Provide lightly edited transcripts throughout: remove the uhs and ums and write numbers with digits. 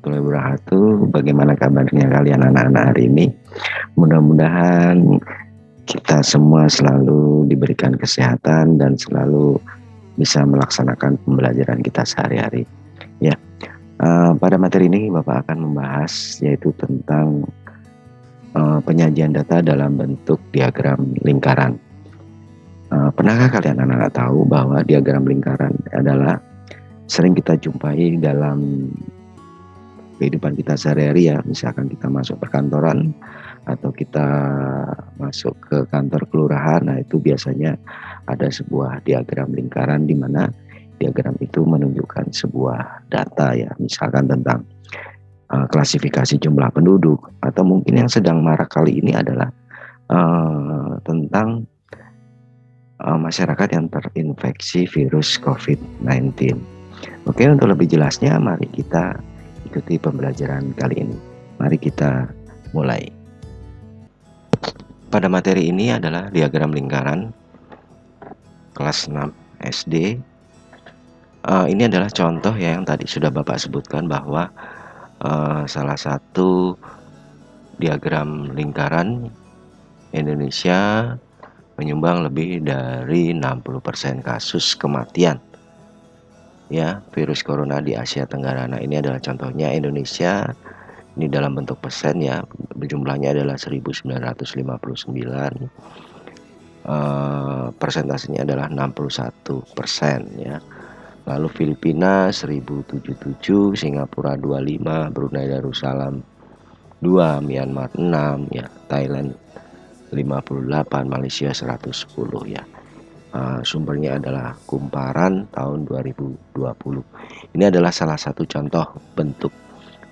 warahmatullahi wabarakatuh. Bagaimana kabarnya kalian anak-anak hari ini? Mudah-mudahan kita semua selalu diberikan kesehatan dan selalu bisa melaksanakan pembelajaran kita sehari-hari. Ya, pada materi ini Bapak akan membahas yaitu tentang penyajian data dalam bentuk diagram lingkaran. Pernahkah kalian anak-anak tahu bahwa diagram lingkaran adalah sering kita jumpai dalam kehidupan kita sehari-hari ya, misalkan kita masuk perkantoran atau kita masuk ke kantor kelurahan, nah itu biasanya ada sebuah diagram lingkaran di mana diagram itu menunjukkan sebuah data ya, misalkan tentang klasifikasi jumlah penduduk, atau mungkin yang sedang marak kali ini adalah tentang masyarakat yang terinfeksi virus COVID-19. Oke, untuk lebih jelasnya mari kita ikuti pembelajaran kali ini. Mari kita mulai. Pada materi ini adalah diagram lingkaran kelas 6 SD. Ini adalah contoh ya yang tadi sudah Bapak sebutkan bahwa salah satu diagram lingkaran Indonesia menyumbang lebih dari 60% kasus kematian ya virus corona di Asia Tenggara. Nah, ini adalah contohnya Indonesia. Ini dalam bentuk persen ya, jumlahnya adalah 1959. Persentasenya adalah 61% ya. Lalu Filipina 1077, Singapura 25, Brunei Darussalam 2, Myanmar 6 ya, Thailand 58, Malaysia 110 ya. Sumbernya adalah Kumparan tahun 2020. Ini adalah salah satu contoh bentuk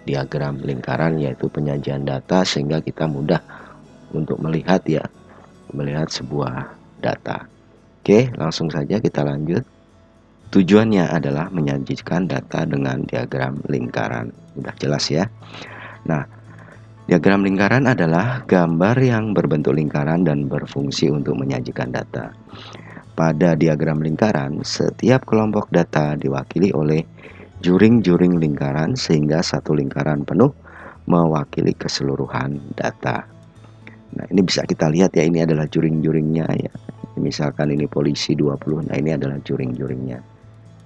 diagram lingkaran, yaitu penyajian data sehingga kita mudah untuk melihat sebuah data. Oke, langsung saja kita lanjut. Tujuannya adalah menyajikan data dengan diagram lingkaran. Udah jelas ya. Nah, diagram lingkaran adalah gambar yang berbentuk lingkaran dan berfungsi untuk menyajikan data. Pada diagram lingkaran, setiap kelompok data diwakili oleh juring-juring lingkaran sehingga satu lingkaran penuh mewakili keseluruhan data. Nah, ini bisa kita lihat ya, ini adalah juring-juringnya ya. Misalkan ini polisi 20, nah ini adalah juring-juringnya.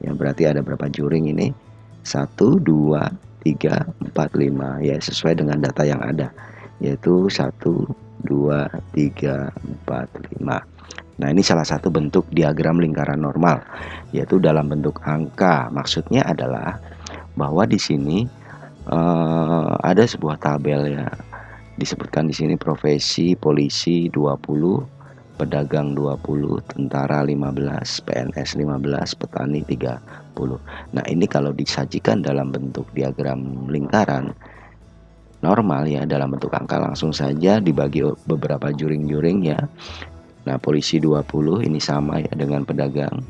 Ya, berarti ada berapa juring ini? 1, 2, 3, 4, 5 ya, sesuai dengan data yang ada, yaitu 1, 2, 3, 4, 5. Nah, ini salah satu bentuk diagram lingkaran normal, yaitu dalam bentuk angka. Maksudnya adalah bahwa di sini ada sebuah tabel ya. Disebutkan di sini profesi polisi 20, pedagang 20, tentara 15, PNS 15, petani 30. Nah, ini kalau disajikan dalam bentuk diagram lingkaran normal ya, dalam bentuk angka, langsung saja dibagi beberapa juring-juring ya. Nah, polisi 20 ini sama ya dengan pedagang.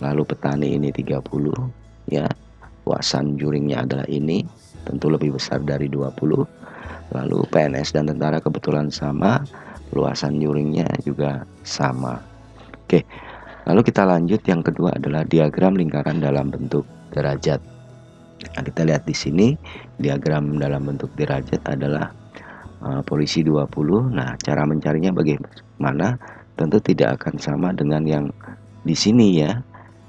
Lalu petani ini 30 ya. Luasan juringnya adalah ini, tentu lebih besar dari 20. Lalu PNS dan tentara kebetulan sama, luasan juringnya juga sama. Oke. Lalu kita lanjut, yang kedua adalah diagram lingkaran dalam bentuk derajat. Nah, kita lihat di sini diagram dalam bentuk derajat adalah polisi 20. Nah, cara mencarinya bagaimana? Tentu tidak akan sama dengan yang di sini ya.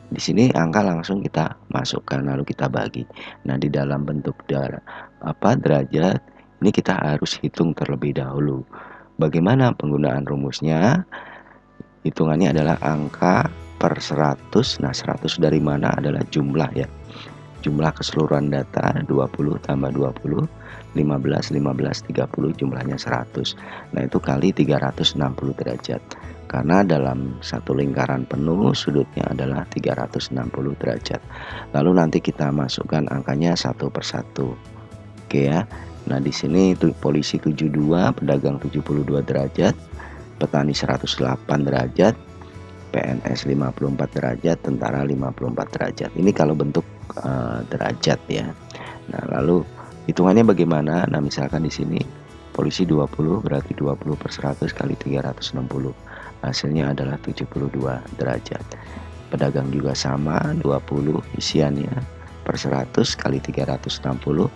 Di sini angka langsung kita masukkan lalu kita bagi. Nah, di dalam bentuk derajat ini kita harus hitung terlebih dahulu. Bagaimana penggunaan rumusnya? Hitungannya adalah angka per 100. Nah, 100 dari mana? Adalah jumlah ya. Jumlah keseluruhan data 20 tambah 20, 15, 15, 30, jumlahnya 100. Nah, itu kali 360 derajat. Karena dalam satu lingkaran penuh sudutnya adalah 360 derajat. Lalu nanti kita masukkan angkanya satu persatu. Oke ya. Nah, di sini itu polisi 72, pedagang 72 derajat, petani 108 derajat, PNS 54 derajat, tentara 54 derajat. Ini kalau bentuk derajat ya. Nah, lalu hitungannya bagaimana? Nah, misalkan di sini polisi 20 berarti 20 per 100 kali 360. Hasilnya adalah 72 derajat. Pedagang juga sama, 20 isiannya per 100 kali 360,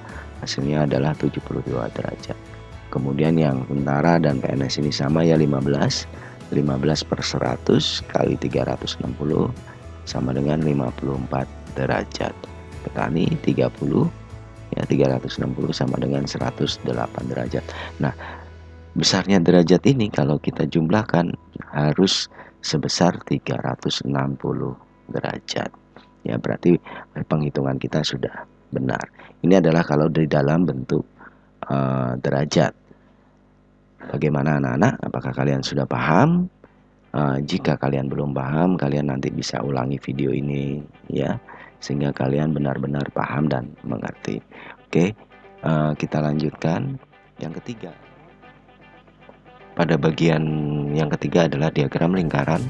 hasilnya adalah 72 derajat. Kemudian yang tentara dan PNS ini sama ya 15 per 100 kali 360 sama dengan 54 derajat. Petani 30 ya 360 sama dengan 108 derajat. Nah, besarnya derajat ini kalau kita jumlahkan harus sebesar 360 derajat. Ya, berarti penghitungan kita sudah benar. Ini adalah kalau di dalam bentuk derajat. Bagaimana anak-anak? Apakah kalian sudah paham? Jika kalian belum paham, kalian nanti bisa ulangi video ini ya, sehingga kalian benar-benar paham dan mengerti. Oke, kita lanjutkan yang ketiga. Pada bagian yang ketiga adalah diagram lingkaran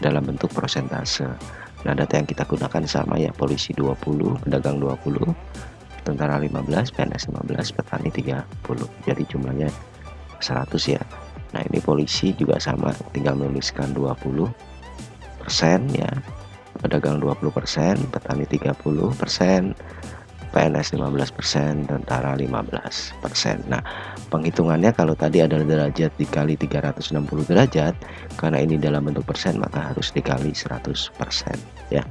dalam bentuk prosentase. Nah, data yang kita gunakan sama ya, polisi 20, pedagang 20, tentara 15, PNS 15, petani 30. Jadi jumlahnya 100 ya. Nah, ini polisi juga sama, tinggal menuliskan 20% ya. Pedagang 20%, petani 30%, PNS 15%, tentara 15%. Nah, penghitungannya kalau tadi adalah derajat dikali 360 derajat, karena ini dalam bentuk persen maka harus dikali 100% ya.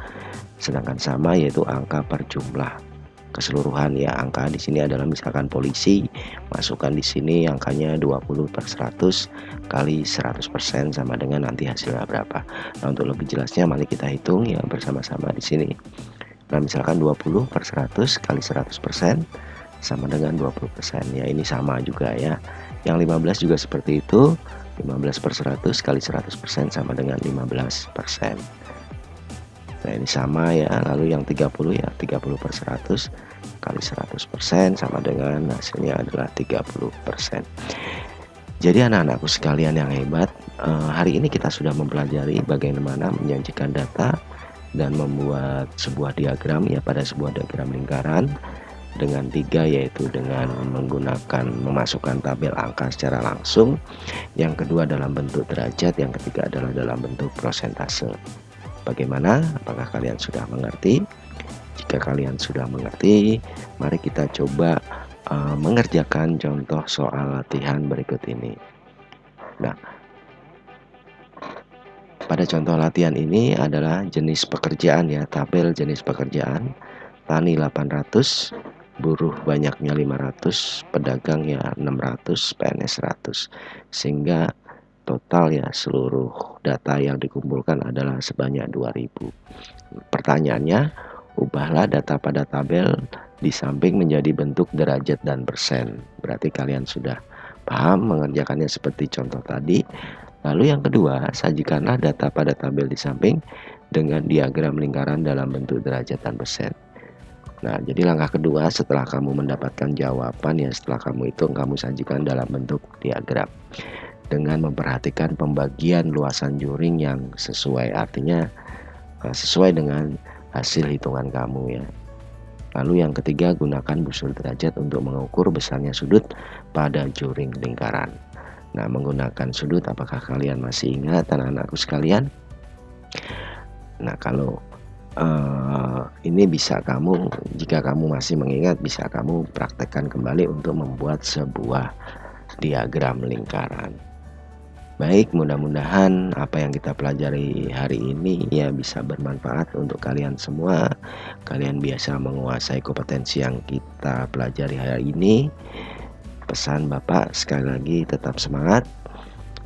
Sedangkan sama yaitu angka per jumlah keseluruhan ya. Angka di sini adalah misalkan polisi, masukkan di sini angkanya 20 per 100 kali 100% sama dengan nanti hasilnya berapa. Nah, untuk lebih jelasnya mari kita hitung ya bersama-sama di sini. Nah, misalkan 20 per 100 kali 100% sama dengan 20% ya, ini sama juga ya. Yang 15 juga seperti itu, 15 per 100 kali 100% sama dengan 15%. Nah, ini sama ya. Lalu yang 30 ya, 30 per 100 kali 100% sama dengan hasilnya adalah 30%. Jadi anak-anakku sekalian yang hebat, hari ini kita sudah mempelajari bagaimana menyajikan data dan membuat sebuah diagram ya, pada sebuah diagram lingkaran dengan 3, yaitu dengan menggunakan memasukkan tabel angka secara langsung, yang kedua dalam bentuk derajat, yang ketiga adalah dalam bentuk prosentase. Bagaimana? Apakah kalian sudah mengerti? Jika kalian sudah mengerti, mari kita coba mengerjakan contoh soal latihan berikut ini. Nah, pada contoh latihan ini adalah jenis pekerjaan ya, tabel jenis pekerjaan. Tani 800, buruh banyaknya 500, pedagang ya 600, PNS 100. Sehingga total ya seluruh data yang dikumpulkan adalah sebanyak 2000. Pertanyaannya, ubahlah data pada tabel di samping menjadi bentuk derajat dan persen. Berarti kalian sudah paham mengerjakannya seperti contoh tadi. Lalu yang kedua, sajikanlah data pada tabel di samping dengan diagram lingkaran dalam bentuk derajat dan persen. Nah, jadi langkah kedua setelah kamu mendapatkan jawaban ya, setelah kamu hitung, kamu sajikan dalam bentuk diagram dengan memperhatikan pembagian luasan juring yang sesuai, artinya sesuai dengan hasil hitungan kamu ya. Lalu yang ketiga, gunakan busur derajat untuk mengukur besarnya sudut pada juring lingkaran. Nah, menggunakan sudut, apakah kalian masih ingat anak-anakku sekalian? Nah, kalau ini bisa kamu, jika kamu masih mengingat, bisa kamu praktekkan kembali untuk membuat sebuah diagram lingkaran. Baik, mudah-mudahan apa yang kita pelajari hari ini ya bisa bermanfaat untuk kalian semua. Kalian biasa menguasai kompetensi yang kita pelajari hari ini. Pesan Bapak sekali lagi, tetap semangat,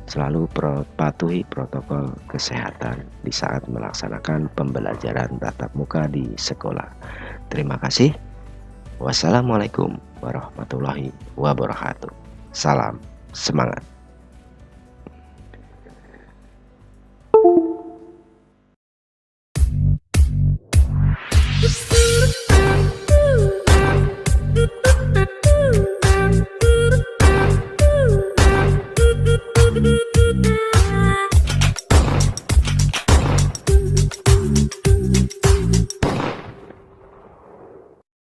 selalu patuhi protokol kesehatan di saat melaksanakan pembelajaran tatap muka di sekolah. Terima kasih. Wassalamualaikum warahmatullahi wabarakatuh. Salam semangat.